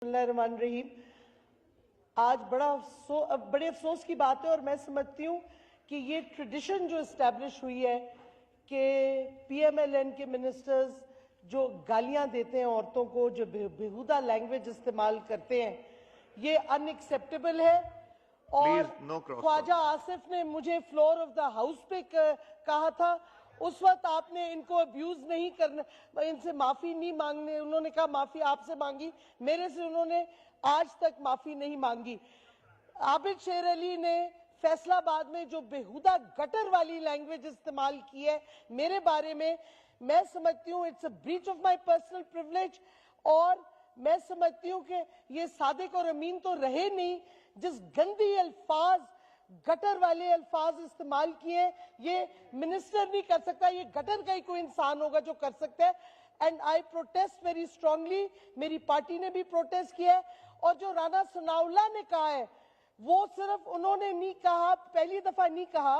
बिस्मिल्लाहिर्रहमानिर्रहीम। आज बड़े अफसोस की बात है और मैं समझती हूँ कि ये ट्रेडिशन जो इस्टेब्लिश हुई है कि पीएमएलएन के मिनिस्टर्स जो गालियां देते हैं औरतों को, जो बेहुदा लैंग्वेज इस्तेमाल करते हैं, ये अनएक्सेप्टेबल है। और ख्वाजा आसिफ ने मुझे फ्लोर ऑफ द हाउस पे कहा था, उस वक्त आपने इनको अब्यूज नहीं करना, इनसे माफी नहीं मांगने, उन्होंने कहा माफी आपसे मांगी, मेरे से उन्होंने आज तक माफी नहीं मांगी। आबिद शेर अली ने फैसलाबाद में जो बेहुदा गटर वाली लैंग्वेज इस्तेमाल की है मेरे बारे में, मैं समझती हूँ it's a breach of my personal privilege. और मैं समझती हूँ कि ये सादिक और अमीन तो रहे नहीं, जिस गंदी अल्फाज, गटर वाले अल्फाज इस्तेमाल किए, ये मिनिस्टर नहीं कर सकता, ये गटर का ही कोई इंसान होगा जो कर सकता है। And I protest very strongly, मेरी पार्टी ने भी प्रोटेस्ट किया है। और जो राना सनाउल्लाह ने कहा है, वो सिर्फ उन्होंने नहीं कहा, पहली दफा नहीं कहा,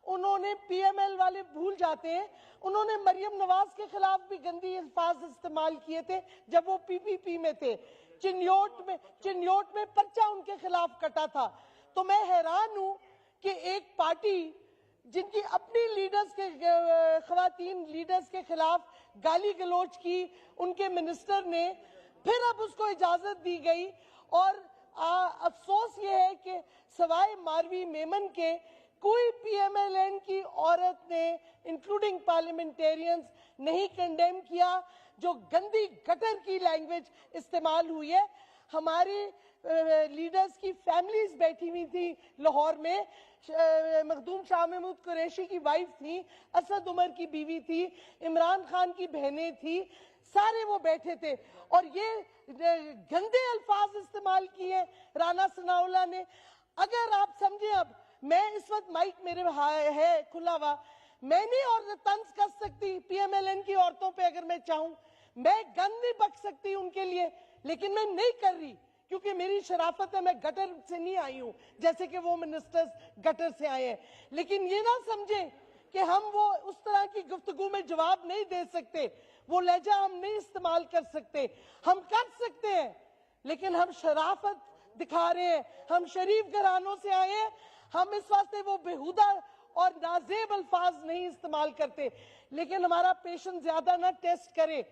उन्होंने पीएमएल वाले भूल जाते हैं, उन्होंने मरियम नवाज के खिलाफ भी गंदी अल्फाज इस्तेमाल किए थे जब वो पीपीपी में थे। चिन्योट में पर्चा उनके खिलाफ कटा था। तो मैं हैरान हूं कि एक पार्टी जिनकी अपनी लीडर्स के खवातीन लीडर्स के खिलाफ गाली गलौज की उनके मिनिस्टर ने, फिर अब उसको इजाजत दी गई। और अफसोस ये है कि सवाए मारवी मेमन के कोई पीएमएलएन की औरत ने, इंक्लूडिंग पार्लियामेंटेरियंस, नहीं कंडेम किया जो गंदी गटर की लैंग्वेज इस्तेमाल हुई है। हमारी लीडर्स की फैमिलीज बैठी हुई थी लाहौर में, मखदूम शाह महमूद कुरैशी की वाइफ थी, असद उमर की बीवी थी, इमरान खान की बहनें थी, सारे वो बैठे थे और ये गंदे अल्फाज इस्तेमाल किए राना सनाउल्लाह ने। अगर आप समझे, अब मैं इस वक्त माइक मेरे है खुला हुआ, मैं नहीं और तंज कर सकती पीएमएलएन की औरतों पे, अगर मैं चाहूं मैं गन नहीं बक सकती उनके लिए, लेकिन मैं नहीं कर रही क्योंकि मेरी शराफत है, मैं गटर से नहीं आई हूं जैसे कि वो मिनिस्टर्स गटर से आए हैं। लेकिन ये ना समझें कि हम वो उस तरह की गुफ्तगू में जवाब नहीं दे सकते, वो लहजा हम नहीं इस्तेमाल कर सकते। हम कर सकते हैं लेकिन हम शराफत दिखा रहे हैं, हम शरीफ घरानों से आए हैं, हम इस वास्ते वो बेहुदा और नाजेब अल्फाज नहीं इस्तेमाल करते। लेकिन हमारा पेशेंस ज्यादा ना टेस्ट करे।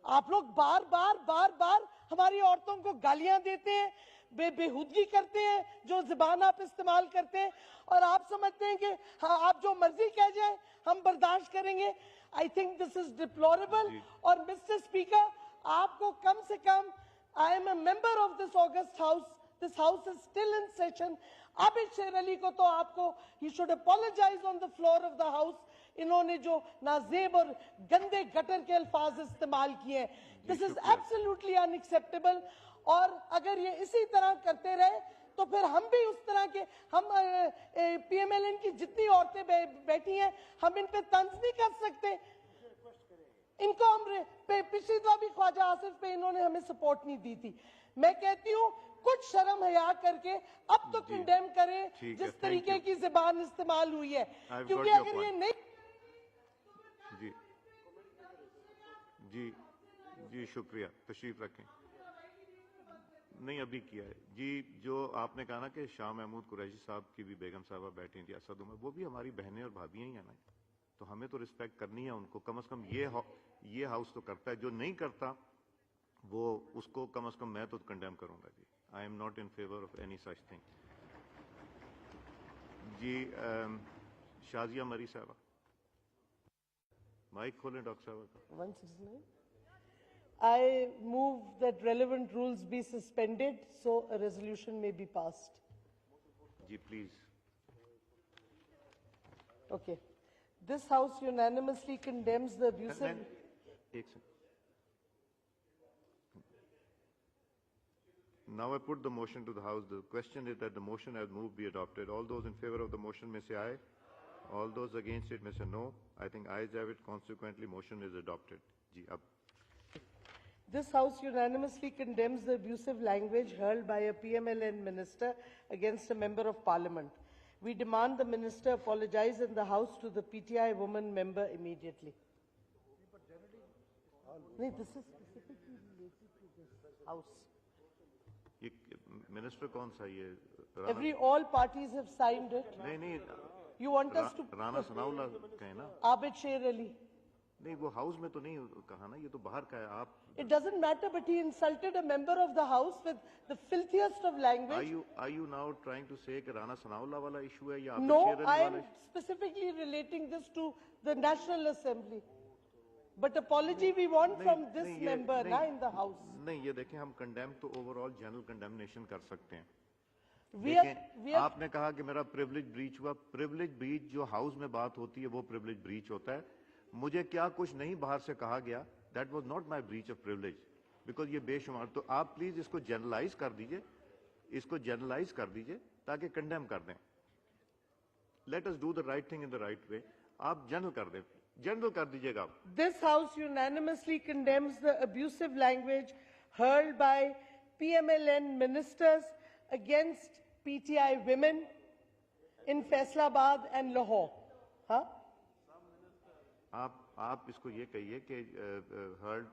आप लोग बार बार हमारी औरतों को गालियां देते हैं, बेहुदगी करते हैं, जो जुबान आप इस्तेमाल करते हैं, और आप समझते हैं कि हाँ आप जो मर्जी कह जाए हम बर्दाश्त करेंगे। I think this is deplorable. और मिस्टर स्पीकर, आपको कम से कम, I am a member of this august house, this house is still in session. Abid Sher Ali को तो आपको, he should apologise on the floor of the house. इन्होंने जो नाजेब और गंदे गटर के अल्फाज इस्तेमाल किए हैं, दिस इज एब्सोल्युटली अनएक्सेप्टेबल। और अगर ये इसी तरह करते रहे तो फिर हम भी उस तरह के, हम पीएमएलएन की जितनी औरतें बैठी हैं, हम इन पे तंज नहीं कर सकते। इनको हम पिछली दफा भी ख्वाजा आसिफ पे इन्होंने हमें सपोर्ट नहीं दी थी। मैं कहती हूँ कुछ शर्म हया करके अब तो कंडेम करें जिस तरीके की जुबान इस्तेमाल हुई है, क्योंकि अगर ये नहीं। जी शुक्रिया, तशरीफ रखें। नहीं अभी किया है जी। जो आपने कहा ना कि शाह महमूद कुरैशी साहब की भी बेगम साहबा बैठी थी, असद उमर, वो भी हमारी बहनें और भाभियां ही हैं ना, तो हमें तो रिस्पेक्ट करनी है उनको। कम से कम ये हाउस तो करता है, जो नहीं करता वो उसको कम से कम मैं तो कंडेम करूंगा जी। I am not in favour of any such thing. जी शाजिया मरी साहबा, माइक खोलें डॉक्टर साहब। 169 I move that relevant rules be suspended so a resolution may be passed. जी please. Okay. This House unanimously condemns the abusive. एक second. Now I put the motion to the House. The question is that the motion as moved be adopted. All those in favor of the motion may say aye. All those against it may say no. I think ayes have it. Consequently, motion is adopted. Ji, ab. This House unanimously condemns the abusive language hurled by a PMLN minister against a member of parliament. We demand the minister apologize in the House to the PTI woman member immediately. No, this is specifically related to this House. Minister कौन सा ये all parties have signed it. नहीं You want us to Rana Sanaullah का है ना? Abid Sher Ali. नहीं वो house में तो नहीं कहा ना, ये तो बाहर का है। आप It doesn't matter, but he insulted a member of the house with the filthiest of language. are you now trying to say कि राणा सनाउल्लाह वाला इशू है या No, आबिद शेर I अली am वाला issue? specifically relating this to the National Assembly. But apology we want from this नहीं, ये- member नहीं, na, in the house. नहीं ये देखें, हम कंडेम तो ओवरऑल जनरल कंडेमनेशन कर सकते हैं। We are, देखें, आपने कहा कि मेरा प्रिविलेज ब्रीच हुआ। प्रिविलेज ब्रीच जो हाउस में बात होती है वो प्रिविलेज ब्रीच होता है। मुझे क्या कुछ नहीं बाहर से कहा गया, that was not my breach of privilege, because ये बेशुमार। तो आप प्लीज इसको जनरलाइज कर दीजिए, इसको जनरलाइज कर दीजिए ताकि कंडेम कर दें। Let us do the right thing in the right way. आप जनरल कर दें, जनरल कर दीजिएगा आप। This House unanimously condemns the abusive language hurled by PMLN ministers against PTI women in Faisalabad and Lahore. Huh? आप इसको ये कहिए कि heard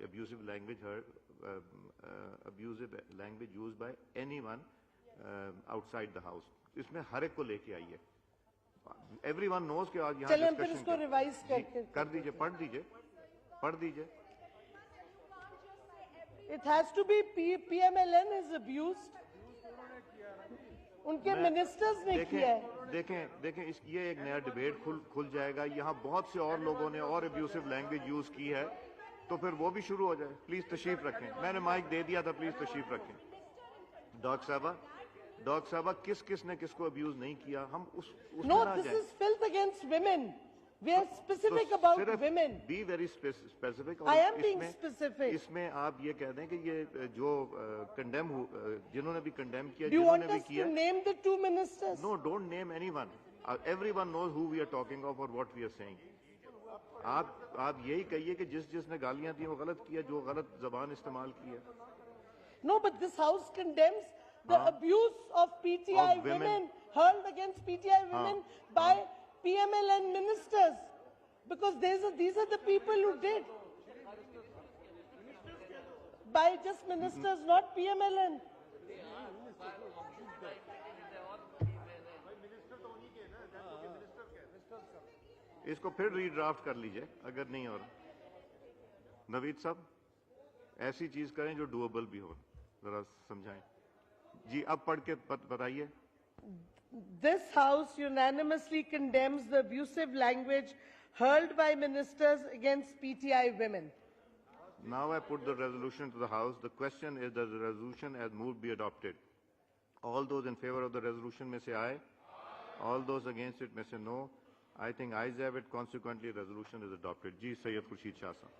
abusive language use by anyone outside the house, इसमें हर एक को लेके आइए। एवरीवन नोज कि आज यहाँ चलें हम फिर discussion इसको कर- रिवाइज जी, करके कर दीजिए, पढ़ दीजिए। It has to be PMLN is abused. उनके मिनिस्टर्स ने किया है। देखें ये एक नया डिबेट खुल जाएगा। यहाँ बहुत से और लोगों ने और अब्यूसिव लैंग्वेज यूज की है, तो फिर वो भी शुरू हो जाए। प्लीज तशरीफ रखें, मैंने माइक दे दिया था, प्लीज तशरीफ रखें। डॉक्टर साहबा किस ने किसको अब्यूज नहीं किया, हम उस No, this is filth against women. We are specific about women. Be very specific. I am being specific. इसमें आप ये कह दें कि ये जो कंडेम जिन्होंने भी कंडेम किया, Do you जिन्होंने want भी us to किया, name the two ministers? No, don't name anyone. Everyone knows who we are talking of or what we are saying. आप यही कहिए कि जिसने गालियां दी वो गलत किया, जो गलत जबान इस्तेमाल की है। No, but this house condemns the abuse of PTI Of women. women hurled against PTI women by PMLN ministers, because these are the people who did. By just ministers, not PMLN. इसको फिर redraft कर लीजिए अगर नहीं हो रहा। नवीद साहब ऐसी चीज करें जो डुएबल भी हो, जरा समझाएं जी। अब पढ़ के बताइए। This House unanimously condemns the abusive language hurled by ministers against PTI women. Now I put the resolution to the House. The question is that the resolution as moved be adopted. All those in favor of the resolution may say aye. All those against it may say no. I think ayes have it. Consequently, resolution is adopted. Ji Sayyid Khurshid Shah Sahab.